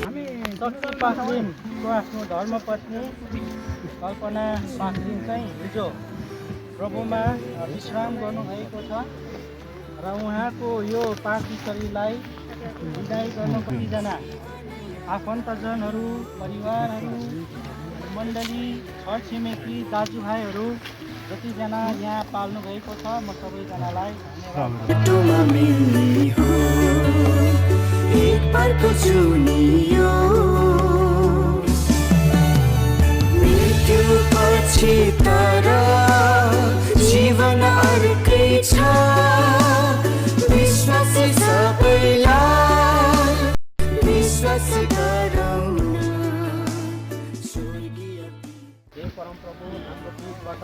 हामी शक्ति पाखरिनको आफ्नो धर्मपत्नी कल्पना पाखरिन चाहिँ हिजो प्रभुमा विश्राम गर्नुभएको छ र उहाँको यो पार्थिव शरीरलाई विदाई गर्न कतिजना आफन्तजनहरू, परिवारहरू, मण्डली, छरछिमेकी, दाजुभाइहरू जतिजना यहाँ पाल्नु भएको छ, म सबैजनालाई जीवन अर्कै छ विश्वासी सबैलाई विश्वास गराउन स्वर्गीय हे परमप्रभु, हाम्रो पीठबाट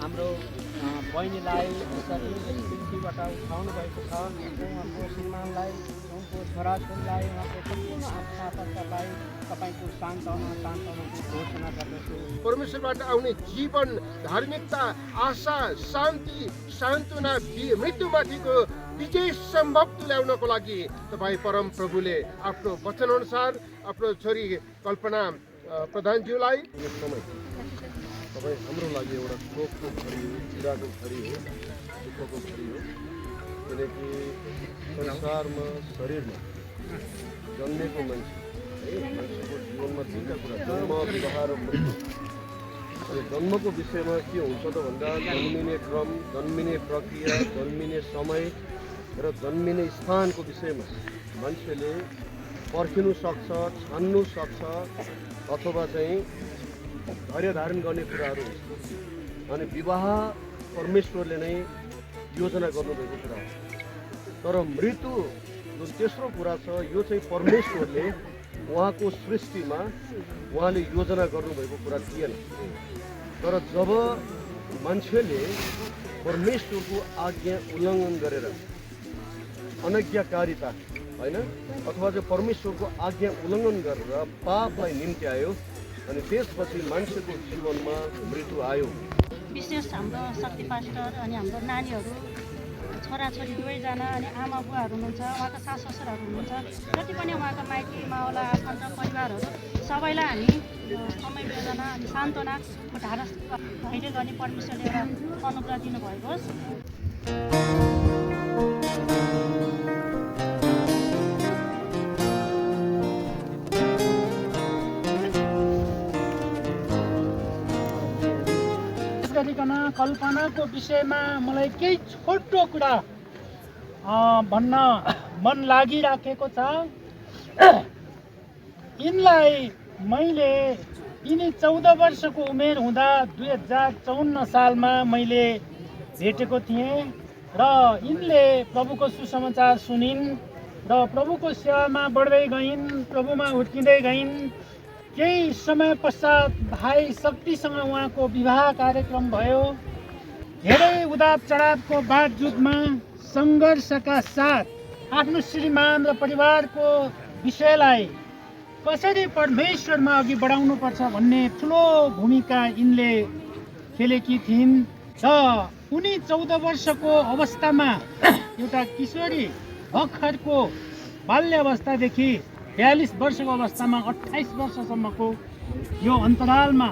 हाम्रो बहिनीलाई यसरी पृथ्वीबाट उठाउनु भएको छ। उहाँको श्रीमानलाई, उहाँको छोराछोरीलाई, उहाँको सम्पूर्ण आत्मालाई तपाईँको सान्त्वनाको घोषणा गर्दछु। परमेश्वरबाट आउने जीवन, धार्मिकता, आशा, शान्ति, सान्त्वना, मृत्युमाथिको विजय सम्भव तुल्याउनको लागि तपाईँ परम प्रभुले आफ्नो वचनअनुसार आफ्नो छोरी कल्पना प्रधानज्यूलाई तपाईँ हाम्रो लागि एउटा शोकको घडी हो, पीडाको घडी हो, दुःखको घडी हो। किनकि संसारमा, शरीरमा जन्मेको मान्छे है, मान्छेको जीवनमा दुईवटा कुरा, जन्म, विवाह र मृत्यु। अनि जन्मको विषयमा के हुन्छ त भन्दा जन्मिने क्रम, जन्मिने प्रक्रिया, जन्मिने समय र जन्मिने स्थानको विषयमा मान्छेले पर्खिनु सक्छ, छान्नु सक्छ, अथवा चाहिँ धैर्य धारण गर्ने कुराहरू हुन्छ। अनि विवाह परमेश्वरले नै योजना गर्नुभएको कुरा हो। तर मृत्यु जुन तेस्रो कुरा छ, यो चाहिँ परमेश्वरले उहाँको सृष्टिमा उहाँले योजना गर्नुभएको कुरा थिएन। तर जब मान्छेले परमेश्वरको आज्ञा उल्लङ्घन गरेर अनज्ञाकारिता होइन, अथवा चाहिँ परमेश्वरको आज्ञा उल्लङ्घन गरेर पापलाई निम्त्यायो, अनि त्यसपछि मान्छेको जीवनमा मृत्यु आयो। विशेष हाम्रो शक्ति पास्टर अनि हाम्रो नानीहरू, छोराछोरी दुवैजना, अनि आमा बुवाहरू हुनुहुन्छ, उहाँका सास ससुराहरू हुनुहुन्छ, जति पनि उहाँका माइती मावला आफन्त परिवारहरू सबैलाई हामी समय वेदना अनि सान्त्वनाको ढाडस धैर्य गर्ने परमेश्वरले एउटा अनुग्रह दिनुभएको होस्। गरिकन कल्पनाको विषयमा मलाई केही छोटो कुरा भन्न मन लागिराखेको छ। यिनलाई मैले यिनी 14 वर्षको उमेर हुँदा 2054 सालमा मैले भेटेको थिएँ र यिनले प्रभुको सुसमाचार सुनिन् र प्रभुको सेवामा बढ्दै गइन्, प्रभुमा हुर्किँदै गइन्। केही समय पश्चात भाइ शक्तिसँग उहाँको विवाह कार्यक्रम भयो। धेरै उदार चढावको बावजुदमा सङ्घर्षका साथ आफ्नो श्रीमान र परिवारको विषयलाई कसरी परमेश्वरमा अघि बढाउनुपर्छ भन्ने ठुलो भूमिका यिनले खेलेकी थिइन्। र उनी 14 वर्षको अवस्थामा एउटा किशोरी भर्खरको बाल्यावस्थादेखि 42 वर्षको अवस्थामा 28 वर्षसम्मको यो अन्तरालमा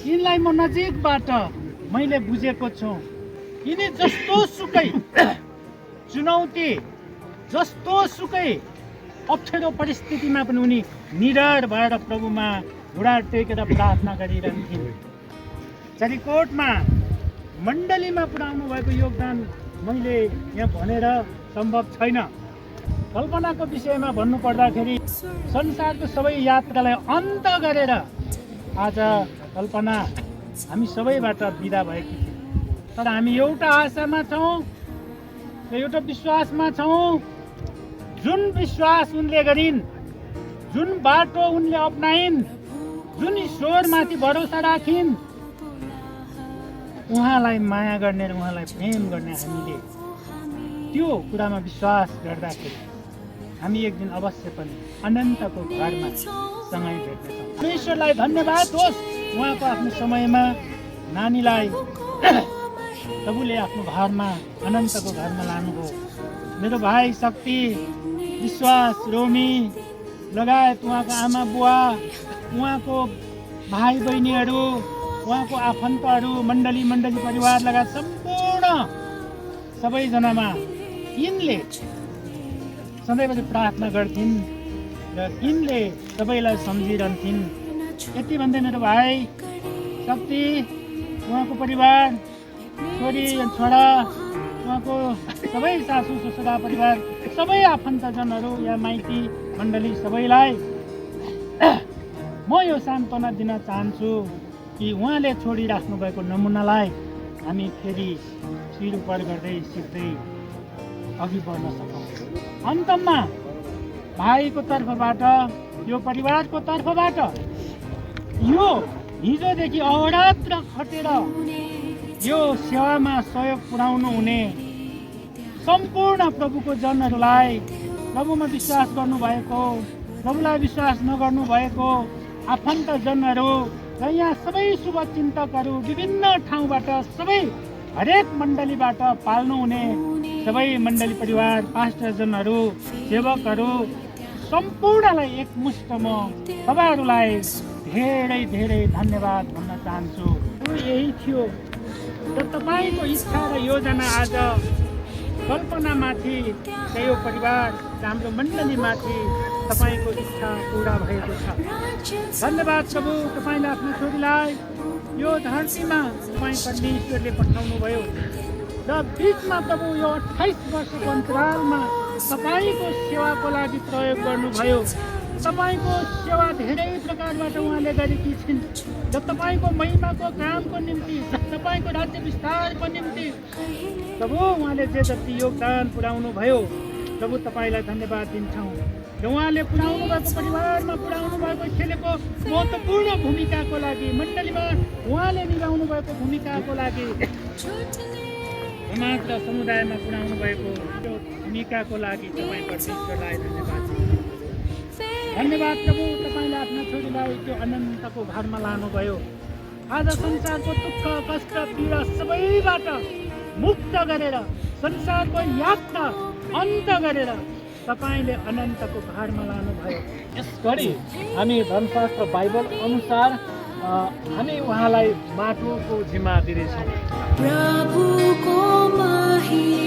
यिनलाई म नजिकबाट मैले बुझेको छु। यिनी जस्तो सुकै चुनौती, जस्तो सुकै अप्ठ्यारो परिस्थितिमा पनि उनी निडर भएर प्रभुमा घुँडा टेकेर प्रार्थना गरिरहन्थिन्। चरीकोटमा मण्डलीमा पुर्याउनु भएको योगदान मैले यहाँ भनेर सम्भव छैन। कल्पनाको विषयमा भन्नुपर्दाखेरि संसारको सबै यात्रालाई अन्त गरेर आज कल्पना हामी सबैबाट बिदा भएकी थियौँ। तर हामी एउटा आशामा छौँ, एउटा विश्वासमा छौँ। जुन विश्वास उनले गरिन्, जुन बाटो उनले अपनाइन्, जुन ईश्वरमाथि भरोसा राखिन्, उहाँलाई माया गर्ने र उहाँलाई प्रेम गर्ने हामीले त्यो कुरामा विश्वास गर्दाखेरि हामी एक दिन अवश्य पनि अनन्तको घरमा सँगै भेट्नेछौँ। परमेश्वरलाई धन्यवाद होस्, उहाँको आफ्नो समयमा नानीलाई प्रभुले आफ्नो घरमा, अनन्तको घरमा लानुभयो। मेरो भाइ शक्ति, विश्वास, रोमी लगायत उहाँको आमा बुवा, उहाँको भाइ बहिनीहरू, उहाँको आफन्तहरू, मण्डली परिवार लगायत सम्पूर्ण सबैजनामा यिनले सधैँभरि प्रार्थना गर्थिन् र यिनले सबैलाई सम्झिरहन्थिन्। यति भन्दै मेरो भाइ शक्ति, उहाँको परिवार, छोरी छोरा, उहाँको सबै सासू ससुरा परिवार, सबै आफन्तजनहरू या माइती मण्डली सबैलाई म यो सान्त्वना दिन चाहन्छु कि उहाँले छोडिराख्नु भएको नमुनालाई हामी फेरि सिरुपर गर्दै सिक्दै अघि बढ्न सकौँ। अन्तमा भाइको तर्फबाट, यो परिवारको तर्फबाट यो हिजोदेखि अहोरात्र खटेर यो सेवामा सहयोग पुर्याउनु हुने सम्पूर्ण प्रभुको जनहरूलाई, प्रभुमा विश्वास गर्नुभएको, प्रभुलाई विश्वास नगर्नु भएको आफन्तजनहरू र यहाँ सबै शुभचिन्तकहरू, विभिन्न ठाउँबाट सबै हरेक मण्डलीबाट पाल्नु हुने सबै मण्डली परिवार, पास्टरजनहरू, सेवकहरू सम्पूर्णलाई एकमुष्ट म तपाईँहरूलाई धेरै धेरै धन्यवाद भन्न चाहन्छु। यही थियो र तपाईँको इच्छा र योजना आज कल्पनामाथि र यो परिवार र हाम्रो मण्डलीमाथि तपाईँको इच्छा पुरा भएको छ। धन्यवाद प्रभु, तपाईँले आफ्नो छोरीलाई यो धरतीमा तपाईँ परमेश्वरले पठाउनु भयो र बिचमा प्रभु यो 28 वर्षको अन्तरालमा तपाईँको सेवाको लागि प्रयोग गर्नुभयो। तपाईँको सेवा धेरै प्रकारबाट उहाँले गरेकी छिन् र तपाईँको महिमाको कामको निम्ति, तपाईँको राज्य विस्तारको निम्ति प्रभु उहाँले जे जति योगदान पुर्याउनु भयो प्रभु तपाईँलाई धन्यवाद दिन्छौँ। र उहाँले पुर्याउनु भएको परिवारमा पुर्याउनु भएको खेलेको महत्त्वपूर्ण भूमिकाको लागि, मण्डलीमा उहाँले निभाउनु भएको भूमिकाको लागि, समाज र समुदायमा पुर्याउनु भएको त्यो भूमिकाको लागि तपाईँ परमेश्वरलाई धन्यवाद दिन्छौँ। धन्यवाद प्रभु, तपाईँले आफ्ना छोरीलाई त्यो अनन्तको घरमा लानुभयो। आज संसारको दुःख कष्ट पीडा सबैबाट मुक्त गरेर, संसारको यात्रा अन्त गरेर तपाईँले अनन्तको घरमा लानुभयो। यस घडी हामी धर्मशास्त्र बाइबल अनुसार हामी उहाँलाई माटोको जिम्मा दिनेछौँ। प्रभुको महिमा